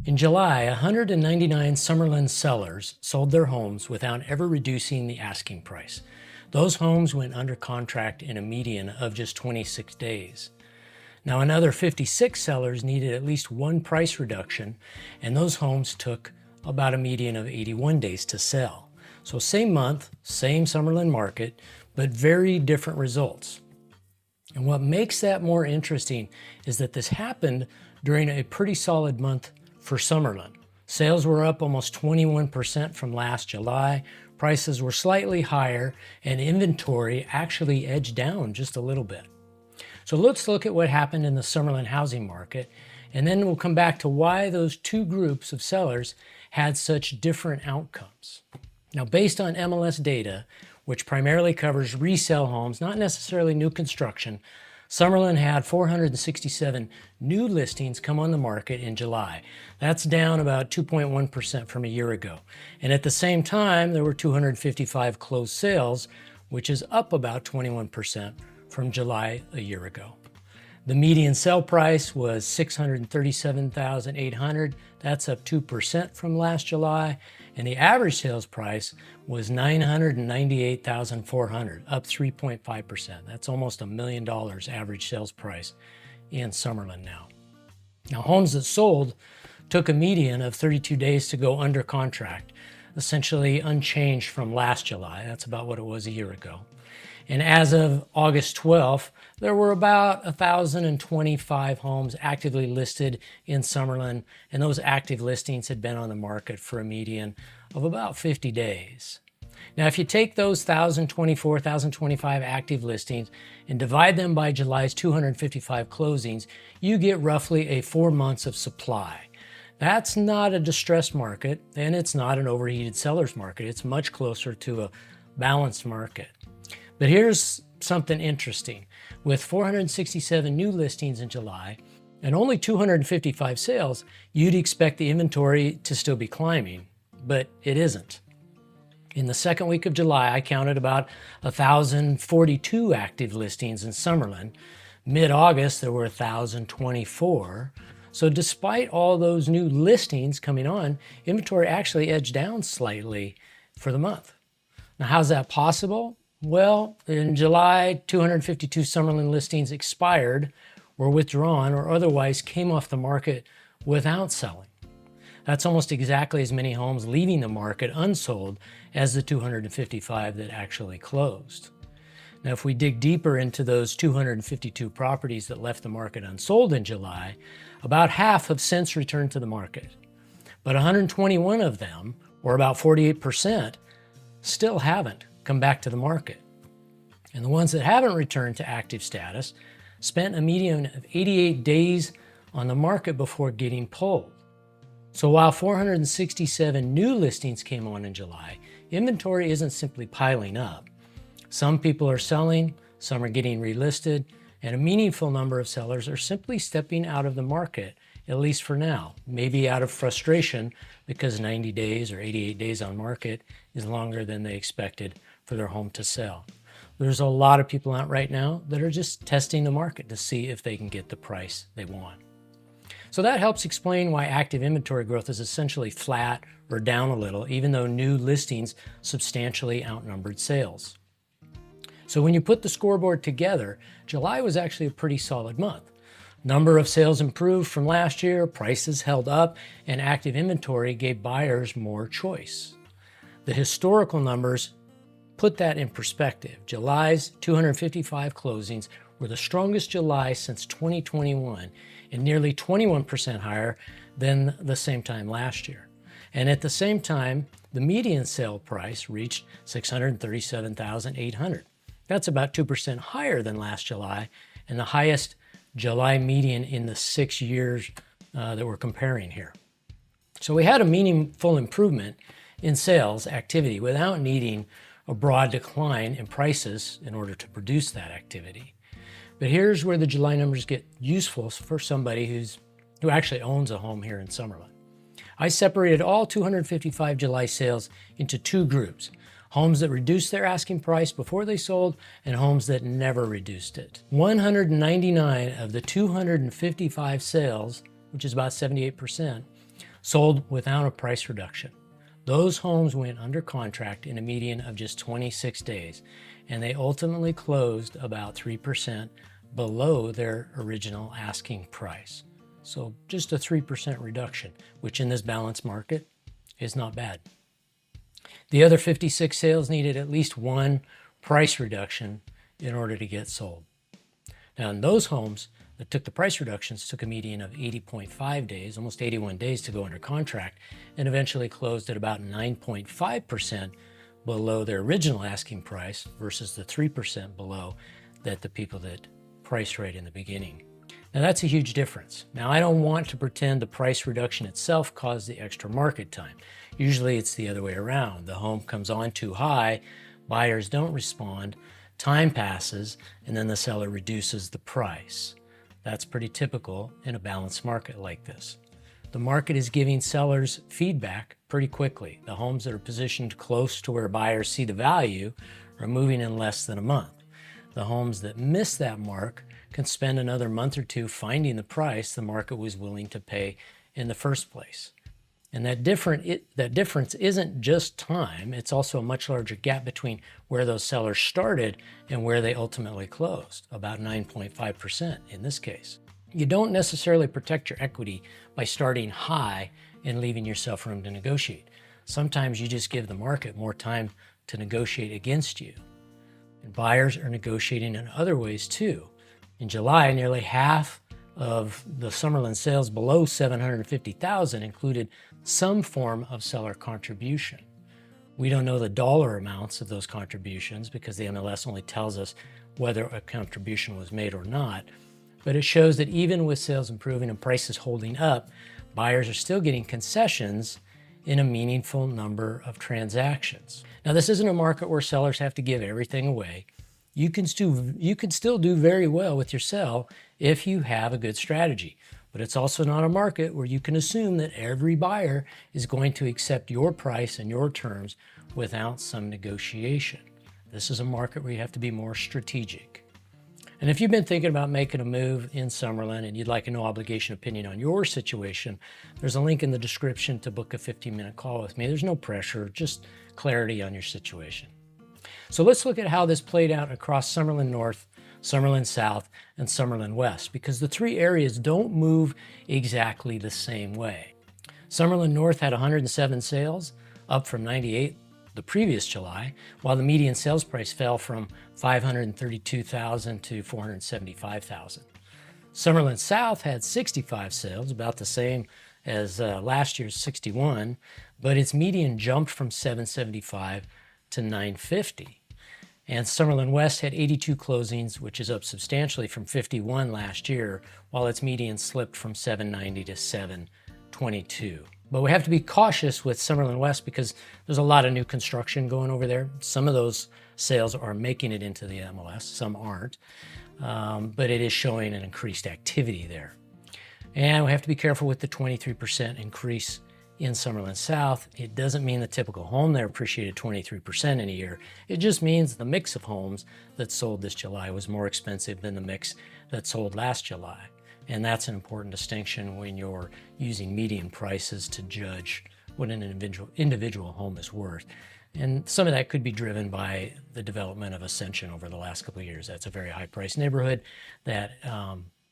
In July, 199 Summerlin sellers sold their homes without ever reducing the asking price. Those homes went under contract in a median of just 26 days. Now, another 56 sellers needed at least one price reduction, and those homes took about a median of 81 days to sell. So same month, same Summerlin market, but very different results. And what makes that more interesting is that this happened during a pretty solid month for Summerlin. Sales were up almost 21% from last July, prices were slightly higher, and inventory actually edged down just a little bit. So let's look at what happened in the Summerlin housing market, and then we'll come back to why those two groups of sellers had such different outcomes. Now, based on MLS data, which primarily covers resale homes, not necessarily new construction, Summerlin had 467 new listings come on the market in July. That's down about 2.1% from a year ago. And at the same time, there were 255 closed sales, which is up about 21% from July a year ago. The median sale price was $637,800. That's up 2% from last July. And the average sales price was $998,400, up 3.5%. That's almost $1 million average sales price in Summerlin now. Now, homes that sold took a median of 32 days to go under contract, essentially unchanged from last July. That's about what it was a year ago. And as of August 12th, there were about 1,025 homes actively listed in Summerlin, and those active listings had been on the market for a median of about 50 days. Now, if you take those 1,024, 1,025 active listings and divide them by July's 255 closings, you get roughly 4 months of supply. That's not a distressed market, and it's not an overheated seller's market. It's much closer to a balanced market. But here's something interesting. With 467 new listings in July and only 255 sales, you'd expect the inventory to still be climbing, but it isn't. In the second week of July, I counted about 1,042 active listings in Summerlin. Mid-August, there were 1,024. So despite all those new listings coming on, inventory actually edged down slightly for the month. Now, how's that possible? Well, in July, 252 Summerlin listings expired, were withdrawn, or otherwise came off the market without selling. That's almost exactly as many homes leaving the market unsold as the 255 that actually closed. Now, if we dig deeper into those 252 properties that left the market unsold in July, about half have since returned to the market. But 121 of them, or about 48%, still haven't come back to the market. And the ones that haven't returned to active status spent a median of 88 days on the market before getting pulled. So while 467 new listings came on in July, inventory isn't simply piling up. Some people are selling, some are getting relisted, and a meaningful number of sellers are simply stepping out of the market, at least for now, maybe out of frustration because 90 days or 88 days on market is longer than they expected for their home to sell. There's a lot of people out right now that are just testing the market to see if they can get the price they want. So that helps explain why active inventory growth is essentially flat or down a little, even though new listings substantially outnumbered sales. So when you put the scoreboard together, July was actually a pretty solid month. Number of sales improved from last year, prices held up, and active inventory gave buyers more choice. The historical numbers put that in perspective. July's 255 closings were the strongest July since 2021 and nearly 21% higher than the same time last year. And at the same time, the median sale price reached $637,800. That's about 2% higher than last July and the highest July median in the 6 years that we're comparing here. So we had a meaningful improvement in sales activity without needing a broad decline in prices in order to produce that activity. But here's where the July numbers get useful for somebody who actually owns a home here in Summerlin. I separated all 255 July sales into two groups: homes that reduced their asking price before they sold and homes that never reduced it. 199 of the 255 sales, which is about 78%, sold without a price reduction. Those homes went under contract in a median of just 26 days, and they ultimately closed about 3% below their original asking price. So just a 3% reduction, which in this balanced market is not bad. The other 56 sales needed at least one price reduction in order to get sold. Now, in those homes that took the price reductions took a median of 80.5 days, almost 81 days to go under contract, and eventually closed at about 9.5% below their original asking price versus the 3% below that the people that priced right in the beginning. Now, that's a huge difference. Now, I don't want to pretend the price reduction itself caused the extra market time. Usually it's the other way around. The home comes on too high, buyers don't respond, time passes, and then the seller reduces the price. That's pretty typical in a balanced market like this. The market is giving sellers feedback pretty quickly. The homes that are positioned close to where buyers see the value are moving in less than a month. The homes that miss that mark can spend another month or two finding the price the market was willing to pay in the first place. And that difference isn't just time, it's also a much larger gap between where those sellers started and where they ultimately closed, about 9.5% in this case. You don't necessarily protect your equity by starting high and leaving yourself room to negotiate. Sometimes you just give the market more time to negotiate against you. And buyers are negotiating in other ways too. In July, nearly half of the Summerlin sales below $750,000 included some form of seller contribution. We don't know the dollar amounts of those contributions because the MLS only tells us whether a contribution was made or not, but it shows that even with sales improving and prices holding up, buyers are still getting concessions in a meaningful number of transactions. Now, this isn't a market where sellers have to give everything away. You can still do very well with your sell if you have a good strategy. But it's also not a market where you can assume that every buyer is going to accept your price and your terms without some negotiation. This is a market where you have to be more strategic. And if you've been thinking about making a move in Summerlin and you'd like a no obligation opinion on your situation, there's a link in the description to book a 15-minute call with me. There's no pressure, just clarity on your situation. So let's look at how this played out across Summerlin North, Summerlin South, and Summerlin West, because the three areas don't move exactly the same way. Summerlin North had 107 sales, up from 98 the previous July, while the median sales price fell from $532,000 to $475,000. Summerlin South had 65 sales, about the same as last year's 61, but its median jumped from $775 to $950. And Summerlin West had 82 closings, which is up substantially from 51 last year, while its median slipped from $790 to $722. But we have to be cautious with Summerlin West because there's a lot of new construction going over there. Some of those sales are making it into the MLS, some aren't, but it is showing an increased activity there. And we have to be careful with the 23% increase in Summerlin South. It doesn't mean the typical home there appreciated 23% in a year. It just means the mix of homes that sold this July was more expensive than the mix that sold last July. And that's an important distinction when you're using median prices to judge what an individual home is worth. And some of that could be driven by the development of Ascension over the last couple of years. That's a very high price neighborhood that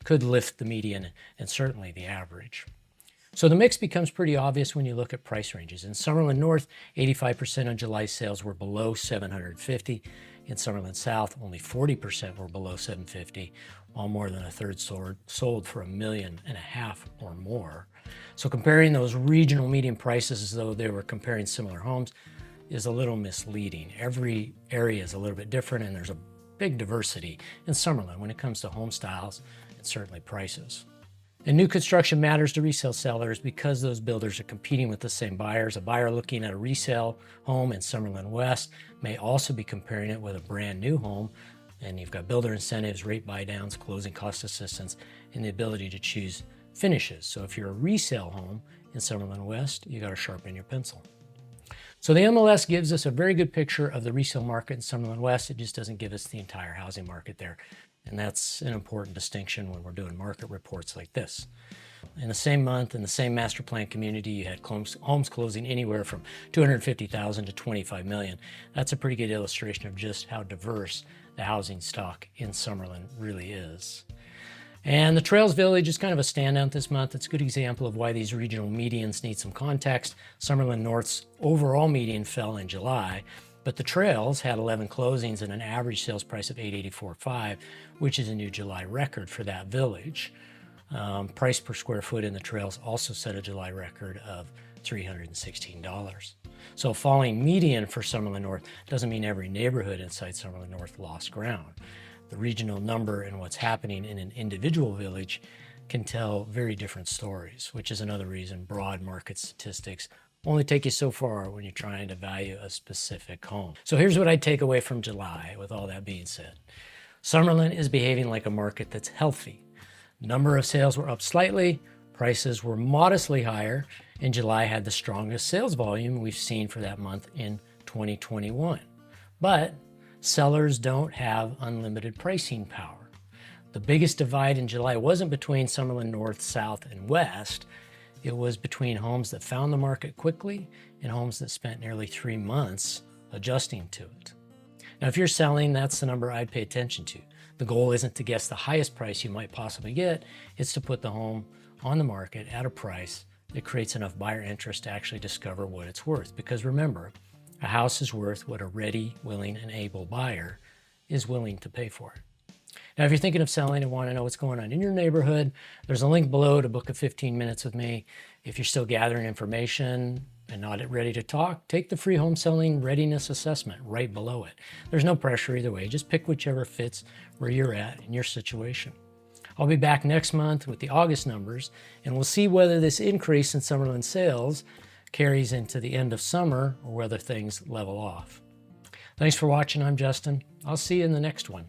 could lift the median and certainly the average. So the mix becomes pretty obvious when you look at price ranges. In Summerlin North, 85% of July sales were below $750. In Summerlin South, only 40% were below $750, while more than a third sold for $1.5 million or more. So comparing those regional median prices as though they were comparing similar homes is a little misleading. Every area is a little bit different, and there's a big diversity in Summerlin when it comes to home styles and certainly prices. And new construction matters to resale sellers because those builders are competing with the same buyers. A buyer looking at a resale home in Summerlin West may also be comparing it with a brand new home, and you've got builder incentives, rate buy-downs, closing cost assistance, and the ability to choose finishes. So if you're a resale home in Summerlin West, you got to sharpen your pencil. So the MLS gives us a very good picture of the resale market in Summerlin West. It just doesn't give us the entire housing market there. And that's an important distinction when we're doing market reports like this. In the same month, in the same master plan community, you had homes closing anywhere from 250,000 to 25 million. That's a pretty good illustration of just how diverse the housing stock in Summerlin really is. And the Trails Village is kind of a standout this month. It's a good example of why these regional medians need some context. Summerlin North's overall median fell in July, but the Trails had 11 closings and an average sales price of $884,500, which is a new July record for that village. Price per square foot in the Trails also set a July record of $316. So falling median for Summerlin North doesn't mean every neighborhood inside Summerlin North lost ground. The regional number and what's happening in an individual village can tell very different stories, which is another reason broad market statistics only take you so far when you're trying to value a specific home. So here's what I take away from July with all that being said. Summerlin is behaving like a market that's healthy. Number of sales were up slightly, prices were modestly higher, and July had the strongest sales volume we've seen for that month in 2021. But sellers don't have unlimited pricing power. The biggest divide in July wasn't between Summerlin North, South, and West. It was between homes that found the market quickly and homes that spent nearly 3 months adjusting to it. Now, if you're selling, that's the number I'd pay attention to. The goal isn't to guess the highest price you might possibly get. It's to put the home on the market at a price that creates enough buyer interest to actually discover what it's worth. Because remember, a house is worth what a ready, willing, and able buyer is willing to pay for it. Now, if you're thinking of selling and want to know what's going on in your neighborhood, there's a link below to book a 15 minutes with me. If you're still gathering information and not ready to talk, take the free home selling readiness assessment right below it. There's no pressure either way. Just pick whichever fits where you're at in your situation. I'll be back next month with the August numbers, and we'll see whether this increase in Summerlin sales carries into the end of summer or whether things level off. Thanks for watching. I'm Justin. I'll see you in the next one.